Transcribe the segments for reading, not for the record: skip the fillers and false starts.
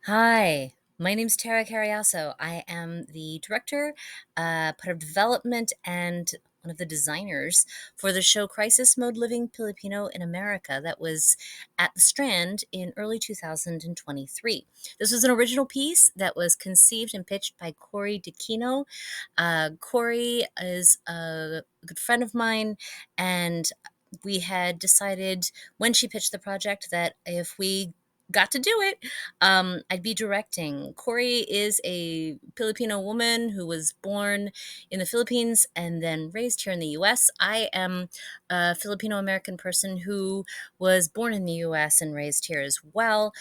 Hi, my name's Tara Carriasso. I am the director, part of development, and one of the designers for the show Crisis Mode Living Pilipino in America that was at the Strand in early 2023. This was an original piece that was conceived and pitched by Cori Dioquino. Cori is a good friend of mine, and we had decided when she pitched the project that if we got to do it, I'd be directing. Cori is a Filipino woman who was born in the Philippines and then raised here in the US. I am a Filipino American person who was born in the US and raised here as well.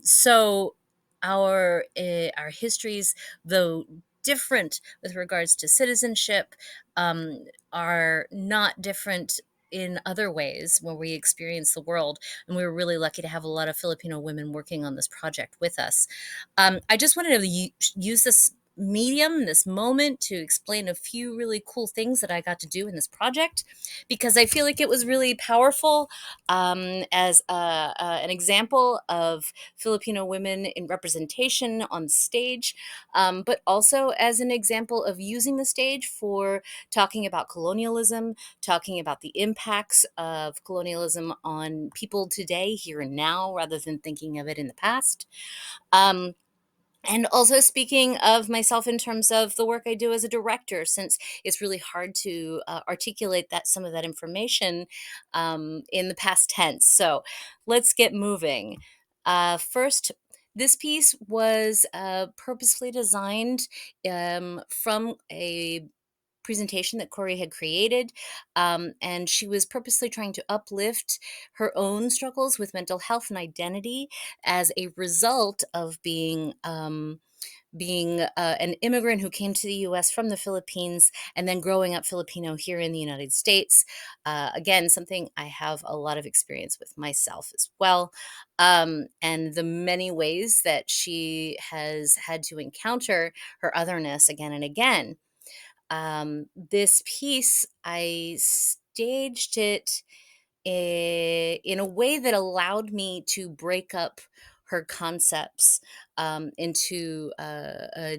So our histories, though different with regards to citizenship, are not different in other ways where we experience the world. And we were really lucky to have a lot of Filipino women working on this project with us. I just wanted to use this medium, this moment, to explain a few really cool things that I got to do in this project because I feel like it was really powerful as an example of Filipino women in representation on stage, but also as an example of using the stage for talking about colonialism, talking about the impacts of colonialism on people today, here and now, rather than thinking of it in the past. Um, and also speaking of myself in terms of the work I do as a director, since it's really hard to articulate that some of that information in the past tense. So let's get moving. First, this piece was purposefully designed from a presentation that Cori had created. And she was purposely trying to uplift her own struggles with mental health and identity as a result of being an immigrant who came to the US from the Philippines and then growing up Filipino here in the United States. Again, something I have a lot of experience with myself as well. And the many ways that she has had to encounter her otherness again and again. This piece, I staged it in a way that allowed me to break up her concepts into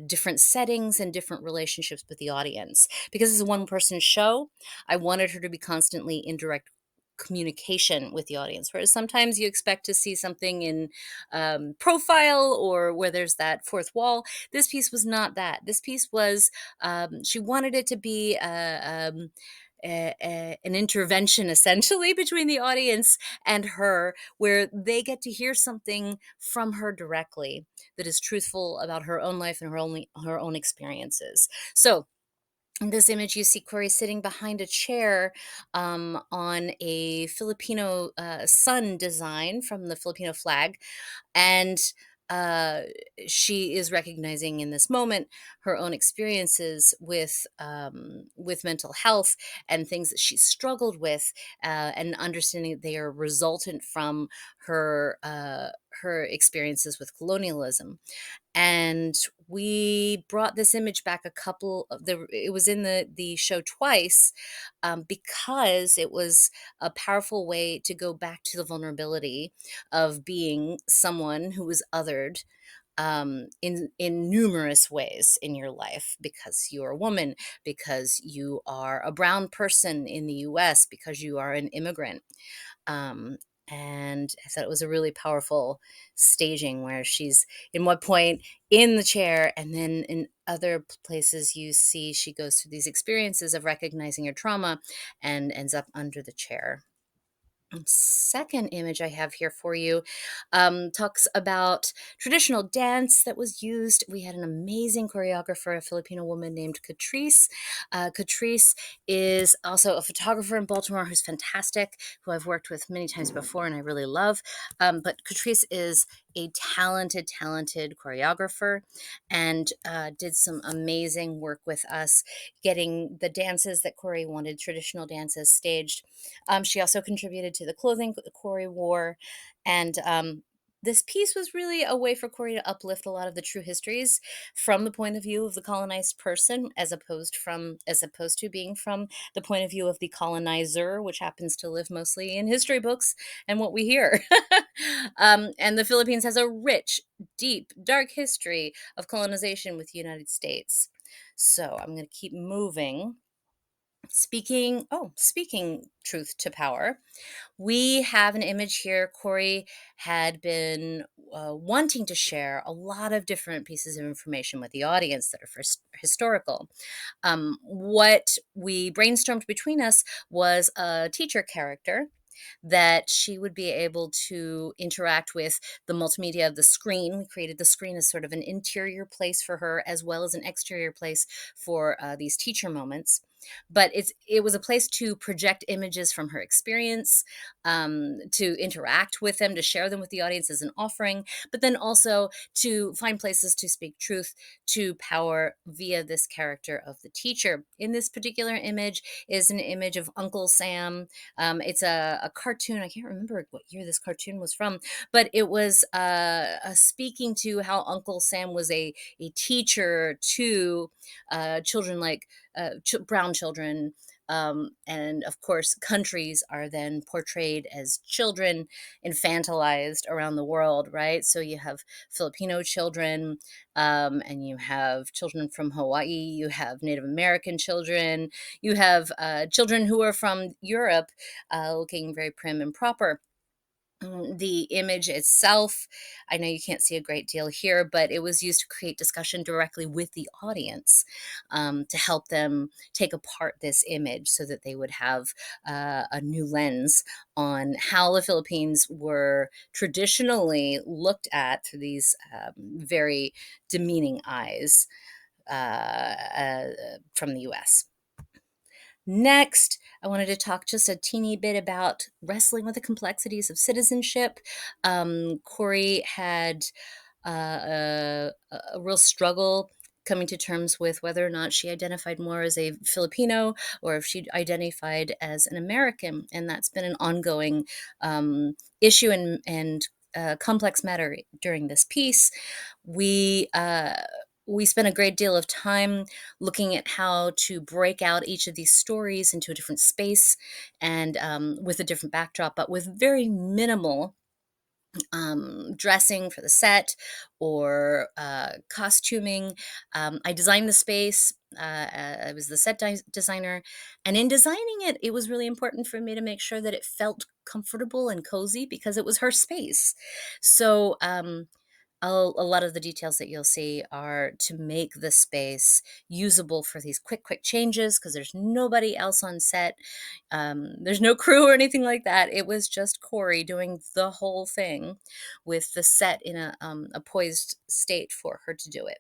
different settings and different relationships with the audience. Because it's a one person show, I wanted her to be constantly in direct communication with the audience, whereas sometimes you expect to see something in profile or where there's that fourth wall. This piece was not that. This piece was, she wanted it to be an intervention essentially between the audience and her, where they get to hear something from her directly that is truthful about her own life and her own experiences. So in this image, you see Cori sitting behind a chair on a Filipino sun design from the Filipino flag, and uh, she is recognizing in this moment her own experiences with mental health and things that she struggled with, and understanding that they are resultant from her experiences with colonialism. And we brought this image back a couple of the it was in the show twice, because it was a powerful way to go back to the vulnerability of being someone who was othered in numerous ways in your life, because you're a woman, because you are a brown person in the US, because you are an immigrant. Um, and I thought it was a really powerful staging where she's in one point in the chair, and then in other places you see she goes through these experiences of recognizing her trauma and ends up under the chair. Second image I have here for you talks about traditional dance that was used. We had an amazing choreographer, a Filipino woman named Catrice. Catrice is also a photographer in Baltimore who's fantastic, who I've worked with many times before and I really love. But Catrice is a talented choreographer and did some amazing work with us getting the dances that Cori wanted, traditional dances, staged. She also contributed to the clothing that Cori wore, and This piece was really a way for Cori to uplift a lot of the true histories from the point of view of the colonized person, as opposed to being from the point of view of the colonizer, which happens to live mostly in history books and what we hear. And the Philippines has a rich, deep, dark history of colonization with the United States. So I'm going to keep moving. Speaking truth to power, we have an image here. Cori had been wanting to share a lot of different pieces of information with the audience that are historical. What we brainstormed between us was a teacher character that she would be able to interact with the multimedia of the screen. We created the screen as sort of an interior place for her, as well as an exterior place for these teacher moments. But it was a place to project images from her experience, to interact with them, to share them with the audience as an offering, but then also to find places to speak truth to power via this character of the teacher. In this particular image is an image of Uncle Sam. It's a cartoon. I can't remember what year this cartoon was from, but it was speaking to how Uncle Sam was a teacher to children like brown children. And of course, countries are then portrayed as children, infantilized around the world, right? So you have Filipino children, and you have children from Hawaii, you have Native American children, you have children who are from Europe, looking very prim and proper. The image itself, I know you can't see a great deal here, but it was used to create discussion directly with the audience, to help them take apart this image so that they would have a new lens on how the Philippines were traditionally looked at through these very demeaning eyes from the US. Next, I wanted to talk just a teeny bit about wrestling with the complexities of citizenship. Cori had a real struggle coming to terms with whether or not she identified more as a Filipino or if she identified as an American. And that's been an ongoing issue and complex matter during this piece. We we spent a great deal of time looking at how to break out each of these stories into a different space and with a different backdrop, but with very minimal dressing for the set or costuming. I designed the space. I was the set designer. And in designing it, it was really important for me to make sure that it felt comfortable and cozy because it was her space. So, a lot of the details that you'll see are to make the space usable for these quick changes because there's nobody else on set. There's no crew or anything like that. It was just Cori doing the whole thing with the set in a poised state for her to do it.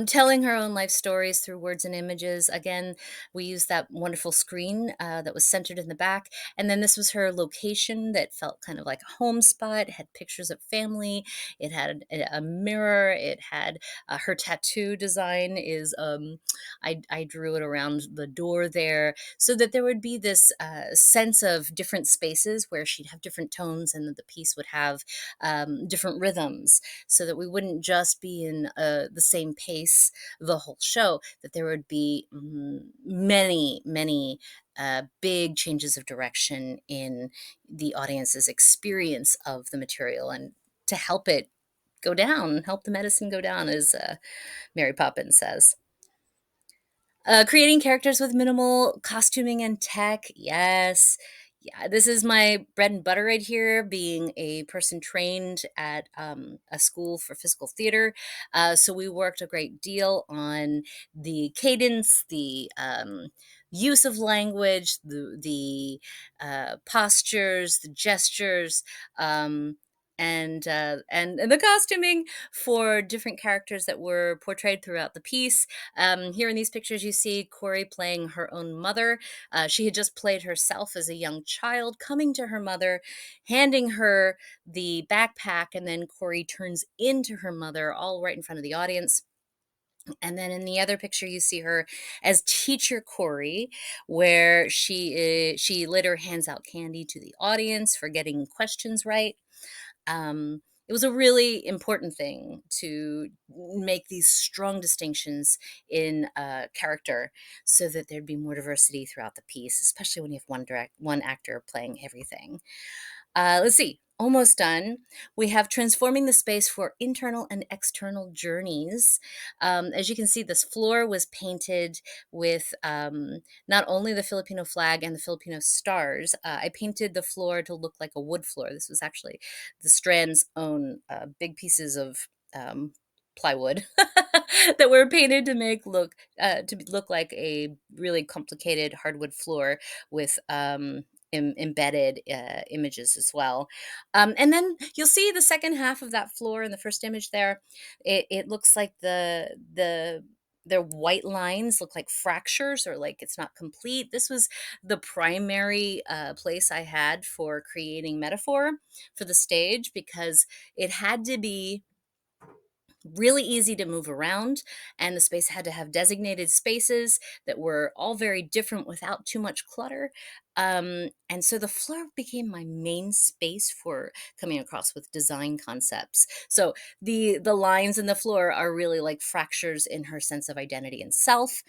Telling her own life stories through words and images. Again, we used that wonderful screen that was centered in the back. And then this was her location that felt kind of like a home spot. It had pictures of family. It had a mirror. It had her tattoo design is, I drew it around the door there so that there would be this sense of different spaces where she'd have different tones and that the piece would have different rhythms so that we wouldn't just be in the same pace the whole show, that there would be many big changes of direction in the audience's experience of the material and to help it go down, help the medicine go down, as Mary Poppins says. Creating characters with minimal costuming and tech. Yes. Yeah, this is my bread and butter right here, being a person trained at a school for physical theater. So we worked a great deal on the cadence, the use of language, the postures, the gestures, and the costuming for different characters that were portrayed throughout the piece. Here in these pictures, you see Cori playing her own mother. She had just played herself as a young child, coming to her mother, handing her the backpack, and then Cori turns into her mother, all right in front of the audience. And then in the other picture, you see her as teacher Cori, where she later hands out candy to the audience for getting questions right. It was a really important thing to make these strong distinctions in character so that there'd be more diversity throughout the piece, especially when you have one actor playing everything. Let's see. Almost done. We have transforming the space for internal and external journeys. As you can see, this floor was painted with not only the Filipino flag and the Filipino stars. I painted the floor to look like a wood floor. This was actually the Strand's own big pieces of plywood that were painted to look like a really complicated hardwood floor with embedded images as well. And then you'll see the second half of that floor in the first image there. It looks like their white lines look like fractures or like it's not complete. This was the primary place I had for creating metaphor for the stage because it had to be really easy to move around, and the space had to have designated spaces that were all very different without too much clutter. And so the floor became my main space for coming across with design concepts. So the lines in the floor are really like fractures in her sense of identity and self,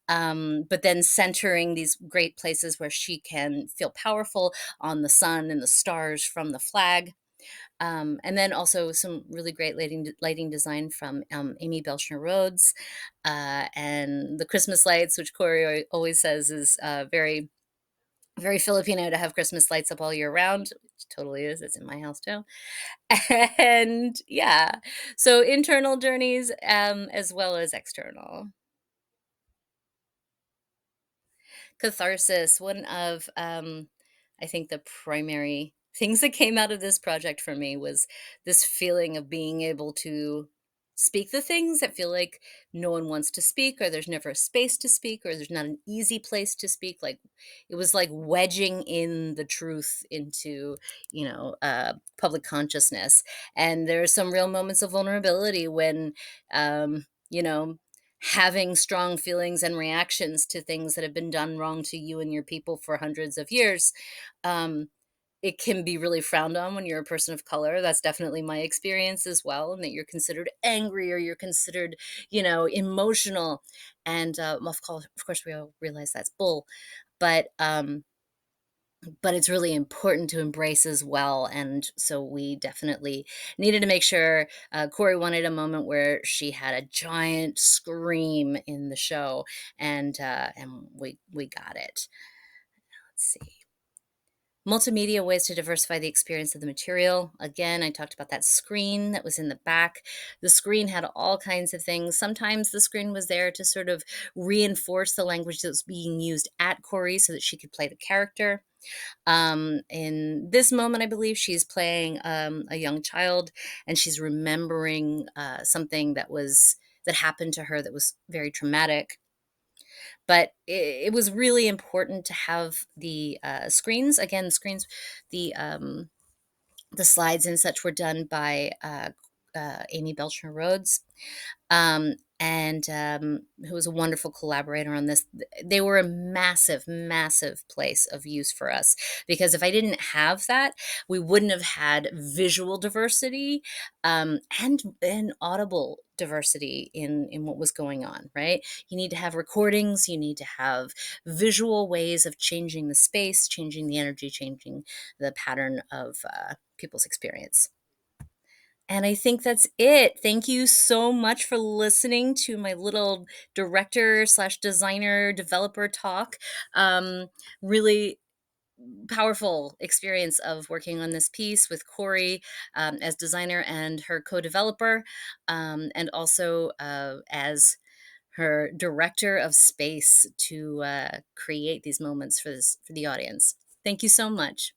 but then centering these great places where she can feel powerful on the sun and the stars from the flag. And then also some really great lighting design from Amy Belchner Rhodes, and the Christmas lights, which Corey always says is very, very Filipino to have Christmas lights up all year round. Which totally is. It's in my house too. And yeah, so internal journeys as well as external. Catharsis, one of I think the primary things that came out of this project for me was this feeling of being able to speak the things that feel like no one wants to speak, or there's never a space to speak, or there's not an easy place to speak. Like it was like wedging in the truth into, public consciousness. And there are some real moments of vulnerability when, you know, having strong feelings and reactions to things that have been done wrong to you and your people for hundreds of years. Um, it can be really frowned on when you're a person of color. That's definitely my experience as well, and that you're considered angry or you're considered, emotional. And of course, we all realize that's bull. But but it's really important to embrace as well. And so we definitely needed to make sure Corey wanted a moment where she had a giant scream in the show, and we got it. Let's see. Multimedia ways to diversify the experience of the material. Again, I talked about that screen that was in the back. The screen had all kinds of things. Sometimes the screen was there to sort of reinforce the language that was being used at Corey so that she could play the character. In this moment, I believe she's playing a young child, and she's remembering something that happened to her that was very traumatic. But it was really important to have the screens. Again, the um, the slides and such were done by Amy Belcher Rhodes, and who was a wonderful collaborator on this. They were a massive, massive place of use for us because if I didn't have that, we wouldn't have had visual diversity and audible diversity in what was going on. Right? You need to have recordings. You need to have visual ways of changing the space, changing the energy, changing the pattern of people's experience. And I think that's it. Thank you so much for listening to my little director slash designer developer talk. Really powerful experience of working on this piece with Cori as designer and her co-developer, and also as her director of space to create these moments for the audience. Thank you so much.